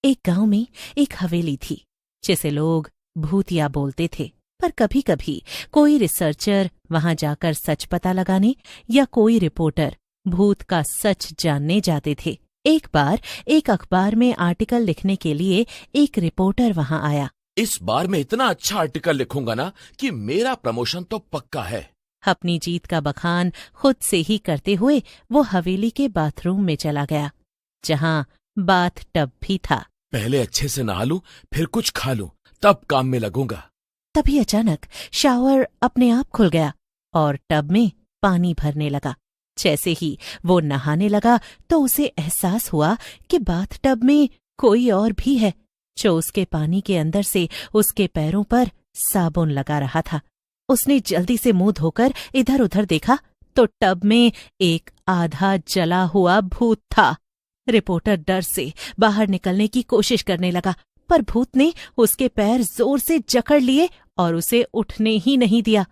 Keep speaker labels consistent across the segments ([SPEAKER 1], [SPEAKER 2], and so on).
[SPEAKER 1] एक गांव में एक हवेली थी जिसे लोग भूतिया बोलते थे, पर कभी कभी कोई रिसर्चर वहां जाकर सच पता लगाने या कोई रिपोर्टर भूत का सच जानने जाते थे। एक बार एक अखबार में आर्टिकल लिखने के लिए एक रिपोर्टर वहां आया।
[SPEAKER 2] इस बार मैं इतना अच्छा आर्टिकल लिखूंगा ना कि मेरा प्रमोशन तो पक्का है।
[SPEAKER 1] अपनी जीत का बखान खुद से ही करते हुए वो हवेली के बाथरूम में चला गया, जहां बाथ टब भी था।
[SPEAKER 2] पहले अच्छे से नहा लूं, फिर कुछ खा लूं, तब काम में लगूंगा।
[SPEAKER 1] तभी अचानक शावर अपने आप खुल गया और टब में पानी भरने लगा। जैसे ही वो नहाने लगा तो उसे एहसास हुआ कि बाथ टब में कोई और भी है, जो उसके पानी के अंदर से उसके पैरों पर साबुन लगा रहा था। उसने जल्दी से मुंह धोकर इधर उधर देखा तो टब में एक आधा जला हुआ भूत था। रिपोर्टर डर से बाहर निकलने की कोशिश करने लगा, पर भूत ने उसके पैर जोर से जकड़ लिए और उसे उठने ही नहीं दिया।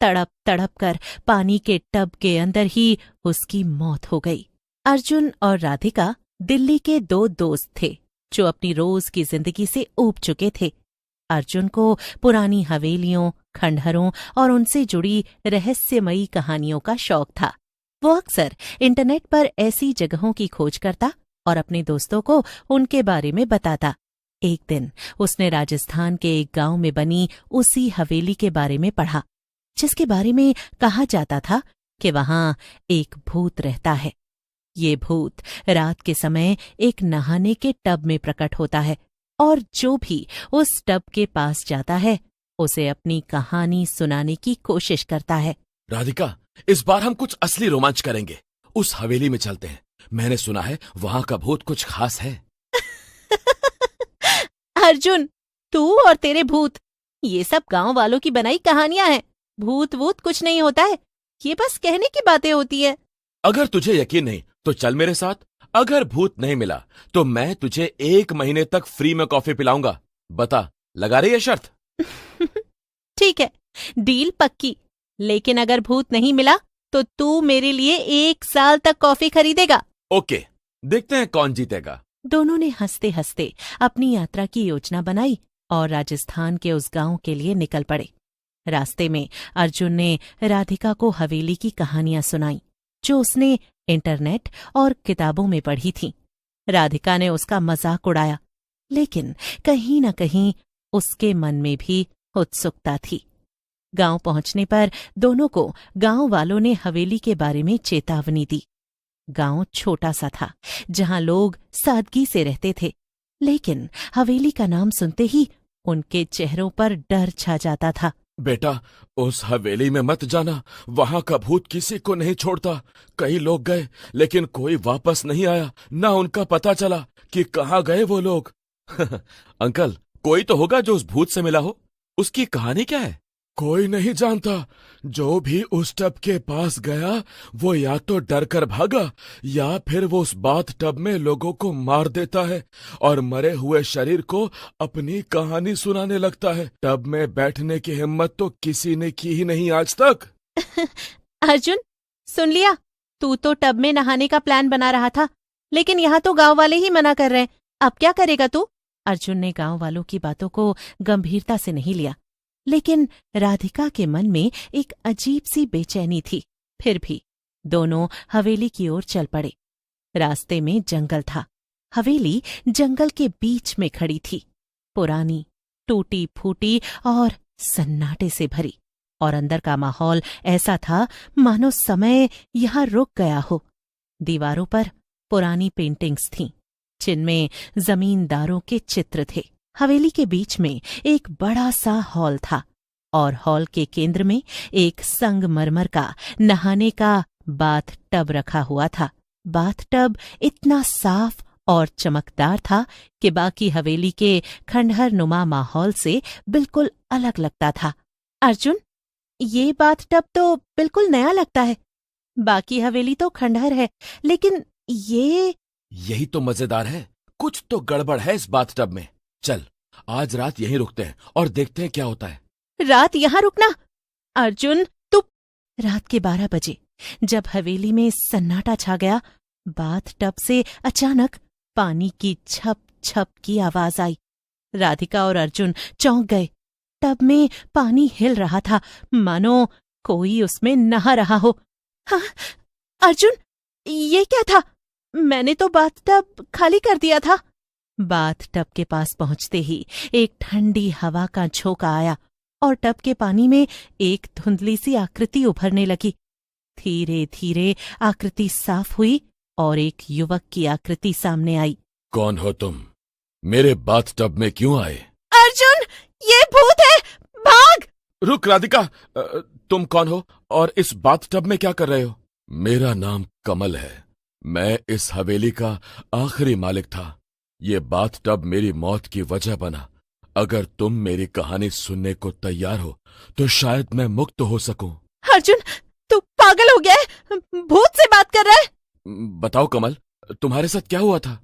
[SPEAKER 1] तड़प तड़प कर पानी के टब के अंदर ही उसकी मौत हो गई। अर्जुन और राधिका दिल्ली के दो दोस्त थे जो अपनी रोज की जिंदगी से ऊब चुके थे। अर्जुन को पुरानी हवेलियों, खंडहरों और उनसे जुड़ी रहस्यमयी कहानियों का शौक था। वो अक्सर इंटरनेट पर ऐसी जगहों की खोज करता और अपने दोस्तों को उनके बारे में बताता। एक दिन उसने राजस्थान के एक गांव में बनी उसी हवेली के बारे में पढ़ा, जिसके बारे में कहा जाता था कि वहां एक भूत रहता है। ये भूत रात के समय एक नहाने के टब में प्रकट होता है और जो भी उस टब के पास जाता है उसे अपनी कहानी सुनाने की कोशिश करता है।
[SPEAKER 2] राधिका, इस बार हम कुछ असली रोमांच करेंगे। उस हवेली में चलते हैं। मैंने सुना है वहां का भूत कुछ खास है।
[SPEAKER 1] अर्जुन, तू और तेरे भूत, ये सब गांव वालों की बनाई कहानियां हैं। भूत वूत कुछ नहीं होता है, ये बस कहने की बातें होती है।
[SPEAKER 2] अगर तुझे यकीन नहीं तो चल मेरे साथ। अगर भूत नहीं मिला तो मैं तुझे 1 महीने तक फ्री में कॉफी पिलाऊंगा। बता, लगा रही है शर्त?
[SPEAKER 1] ठीक है, डील पक्की। लेकिन अगर भूत नहीं मिला तो तू मेरे लिए 1 साल तक कॉफी खरीदेगा।
[SPEAKER 2] ओके, देखते हैं कौन जीतेगा।
[SPEAKER 1] दोनों ने हंसते हंसते अपनी यात्रा की योजना बनाई और राजस्थान के उस गांव के लिए निकल पड़े। रास्ते में अर्जुन ने राधिका को हवेली की कहानियां सुनाई जो उसने इंटरनेट और किताबों में पढ़ी थीं। राधिका ने उसका मजाक उड़ाया, लेकिन कहीं न कहीं उसके मन में भी उत्सुकता थी। गांव पहुंचने पर दोनों को गांव वालों ने हवेली के बारे में चेतावनी दी। गांव छोटा सा था जहां लोग सादगी से रहते थे, लेकिन हवेली का नाम सुनते ही उनके चेहरों पर डर छा जाता था।
[SPEAKER 2] बेटा, उस हवेली में मत जाना। वहां का भूत किसी को नहीं छोड़ता। कई लोग गए लेकिन कोई वापस नहीं आया। ना उनका पता चला कि कहाँ गए वो लोग। अंकल, कोई तो होगा जो उस भूत से मिला हो। उसकी कहानी क्या है? कोई नहीं जानता। जो भी उस टब के पास गया वो या तो डर कर भागा या फिर वो उस बाथ टब में लोगों को मार देता है और मरे हुए शरीर को अपनी कहानी सुनाने लगता है। टब में बैठने की हिम्मत तो किसी ने की ही नहीं आज तक।
[SPEAKER 1] अर्जुन, सुन लिया? तू तो टब में नहाने का प्लान बना रहा था, लेकिन यहाँ तो गांव वाले ही मना कर रहे हैं। अब क्या करेगा तू? अर्जुन ने गांव वालों की बातों को गंभीरता से नहीं लिया, लेकिन राधिका के मन में एक अजीब सी बेचैनी थी। फिर भी दोनों हवेली की ओर चल पड़े। रास्ते में जंगल था। हवेली जंगल के बीच में खड़ी थी, पुरानी, टूटी फूटी और सन्नाटे से भरी। और अंदर का माहौल ऐसा था मानो समय यहाँ रुक गया हो। दीवारों पर पुरानी पेंटिंग्स थीं, जिनमें जमींदारों के चित्र थे। हवेली के बीच में एक बड़ा सा हॉल था और हॉल के केंद्र में एक संगमरमर का नहाने का बाथ टब रखा हुआ था। बाथ टब इतना साफ और चमकदार था कि बाकी हवेली के खंडहर नुमा माहौल से बिल्कुल अलग लगता था। अर्जुन, ये बाथ टब तो बिल्कुल नया लगता है। बाकी हवेली तो खंडहर है, लेकिन यही
[SPEAKER 2] तो मजेदार है। कुछ तो गड़बड़ है इस बाथ टब में। चल, आज रात यहीं रुकते हैं और देखते हैं क्या होता है।
[SPEAKER 1] रात यहाँ रुकना? अर्जुन, तू। रात के 12 बजे जब हवेली में सन्नाटा छा गया, बाथ टब से अचानक पानी की छप छप की आवाज आई। राधिका और अर्जुन चौंक गए। टब में पानी हिल रहा था, मानो कोई उसमें नहा रहा हो। हाँ, अर्जुन, ये क्या था? मैंने तो बाथटब खाली कर दिया था। बाथटब के पास पहुंचते ही एक ठंडी हवा का झोंका आया और टब के पानी में एक धुंधली सी आकृति उभरने लगी। धीरे धीरे आकृति साफ हुई और एक युवक की आकृति सामने आई।
[SPEAKER 2] कौन हो तुम? मेरे बाथटब में क्यों आए?
[SPEAKER 1] अर्जुन, ये भूत है, भाग!
[SPEAKER 2] रुक राधिका, तुम कौन हो और इस बाथटब में क्या कर रहे हो? मेरा नाम कमल है। मैं इस हवेली का आखिरी मालिक था। ये बाथटब मेरी मौत की वजह बना। अगर तुम मेरी कहानी सुनने को तैयार हो तो शायद मैं मुक्त हो सकूं।
[SPEAKER 1] अर्जुन, तू पागल हो गया है? भूत से बात कर रहा है?
[SPEAKER 2] बताओ कमल, तुम्हारे साथ क्या हुआ था?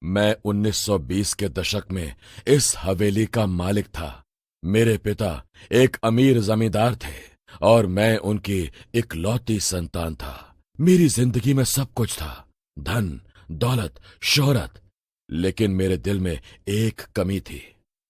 [SPEAKER 2] मैं 1920 के दशक में इस हवेली का मालिक था। मेरे पिता एक अमीर जमींदार थे और मैं उनकी इकलौती संतान था। मेरी जिंदगी में सब कुछ था, धन, दौलत, शोहरत, लेकिन मेरे दिल में एक कमी थी।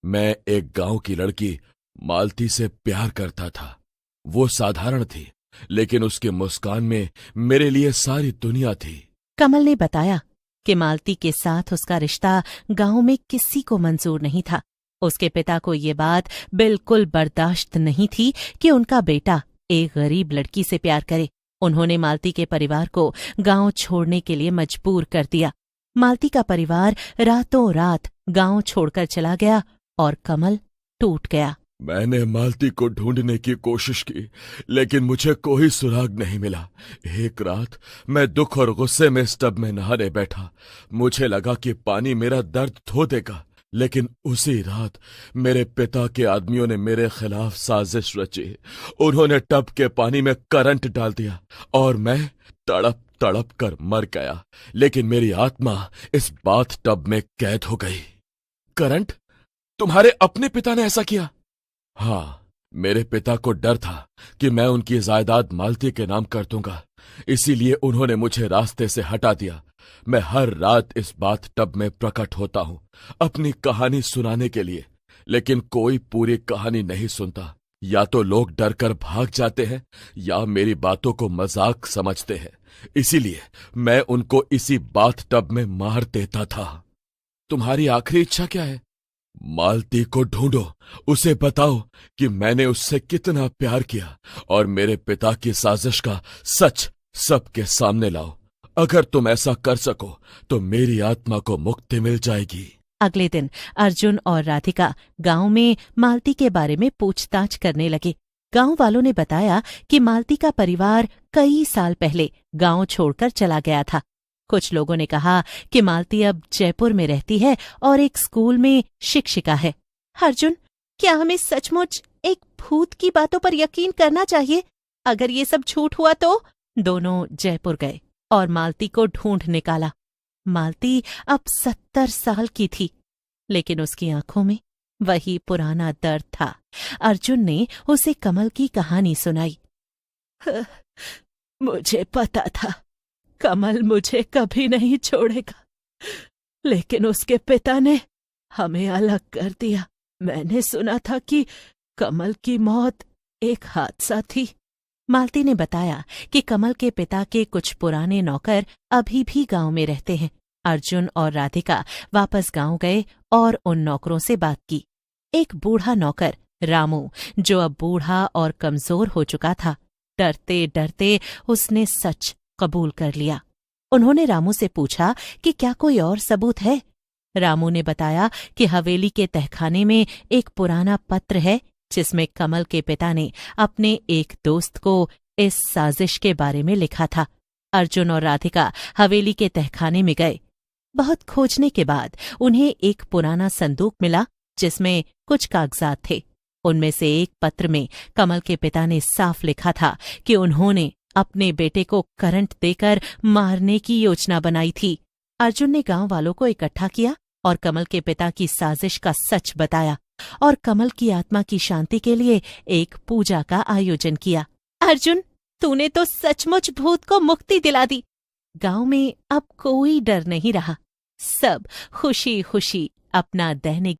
[SPEAKER 2] मैं एक गांव की लड़की मालती से प्यार करता था। वो साधारण थी, लेकिन उसकी मुस्कान में मेरे लिए सारी दुनिया थी।
[SPEAKER 1] कमल ने बताया कि मालती के साथ उसका रिश्ता गांव में किसी को मंजूर नहीं था। उसके पिता को ये बात बिल्कुल बर्दाश्त नहीं थी कि उनका बेटा एक गरीब लड़की से प्यार करे। उन्होंने मालती के परिवार को गांव छोड़ने के लिए मजबूर कर दिया। मालती का परिवार रातों रात गांव छोड़कर चला गया और कमल टूट गया।
[SPEAKER 2] मैंने मालती को ढूंढने की कोशिश की, लेकिन मुझे कोई सुराग नहीं मिला। एक रात मैं दुख और गुस्से में इस टब में नहाने बैठा। मुझे लगा कि पानी मेरा दर्द धो देगा, लेकिन उसी रात मेरे पिता के आदमियों ने मेरे खिलाफ साजिश रची। उन्होंने टब के पानी में करंट डाल दिया और मैं तड़प तड़प कर मर गया। लेकिन मेरी आत्मा इस बाथ टब में कैद हो गई। करंट? तुम्हारे अपने पिता ने ऐसा किया? हाँ, मेरे पिता को डर था कि मैं उनकी जायदाद मालती के नाम कर दूंगा, इसीलिए उन्होंने मुझे रास्ते से हटा दिया। मैं हर रात इस बाथ टब में प्रकट होता हूं अपनी कहानी सुनाने के लिए, लेकिन कोई पूरी कहानी नहीं सुनता। या तो लोग डर कर भाग जाते हैं या मेरी बातों को मजाक समझते हैं। इसीलिए मैं उनको इसी बाथ टब में मार देता था। तुम्हारी आखिरी इच्छा क्या है? मालती को ढूंढो, उसे बताओ कि मैंने उससे कितना प्यार किया और मेरे पिता की साजिश का सच सबके सामने लाओ। अगर तुम ऐसा कर सको तो मेरी आत्मा को मुक्ति मिल जाएगी।
[SPEAKER 1] अगले दिन अर्जुन और राधिका गांव में मालती के बारे में पूछताछ करने लगे। गांव वालों ने बताया कि मालती का परिवार कई साल पहले गांव छोड़कर चला गया था। कुछ लोगों ने कहा कि मालती अब जयपुर में रहती है और एक स्कूल में शिक्षिका है। अर्जुन, क्या हमें सचमुच एक भूत की बातों पर यकीन करना चाहिए? अगर ये सब झूठ हुआ तो? दोनों जयपुर गए और मालती को ढूंढ निकाला। मालती अब 70 साल की थी, लेकिन उसकी आंखों में वही पुराना दर्द था। अर्जुन ने उसे कमल की कहानी सुनाई। मुझे पता था कमल मुझे कभी नहीं छोड़ेगा, लेकिन उसके पिता ने हमें अलग कर दिया। मैंने सुना था कि कमल की मौत एक हादसा थी। मालती ने बताया कि कमल के पिता के कुछ पुराने नौकर अभी भी गांव में रहते हैं। अर्जुन और राधिका वापस गांव गए और उन नौकरों से बात की। एक बूढ़ा नौकर रामू, जो अब बूढ़ा और कमजोर हो चुका था, डरते डरते उसने सच कबूल कर लिया। उन्होंने रामू से पूछा कि क्या कोई और सबूत है। रामू ने बताया कि हवेली के तहखाने में एक पुराना पत्र है जिसमें कमल के पिता ने अपने एक दोस्त को इस साजिश के बारे में लिखा था। अर्जुन और राधिका हवेली के तहखाने में गए। बहुत खोजने के बाद उन्हें एक पुराना संदूक मिला जिसमें कुछ कागजात थे। उनमें से एक पत्र में कमल के पिता ने साफ लिखा था कि उन्होंने अपने बेटे को करंट देकर मारने की योजना बनाई थी। अर्जुन ने गांव वालों को इकट्ठा किया और कमल के पिता की साजिश का सच बताया और कमल की आत्मा की शांति के लिए एक पूजा का आयोजन किया। अर्जुन, तूने तो सचमुच भूत को मुक्ति दिला दी। गांव में अब कोई डर नहीं रहा। सब खुशी खुशी अपना दैनिक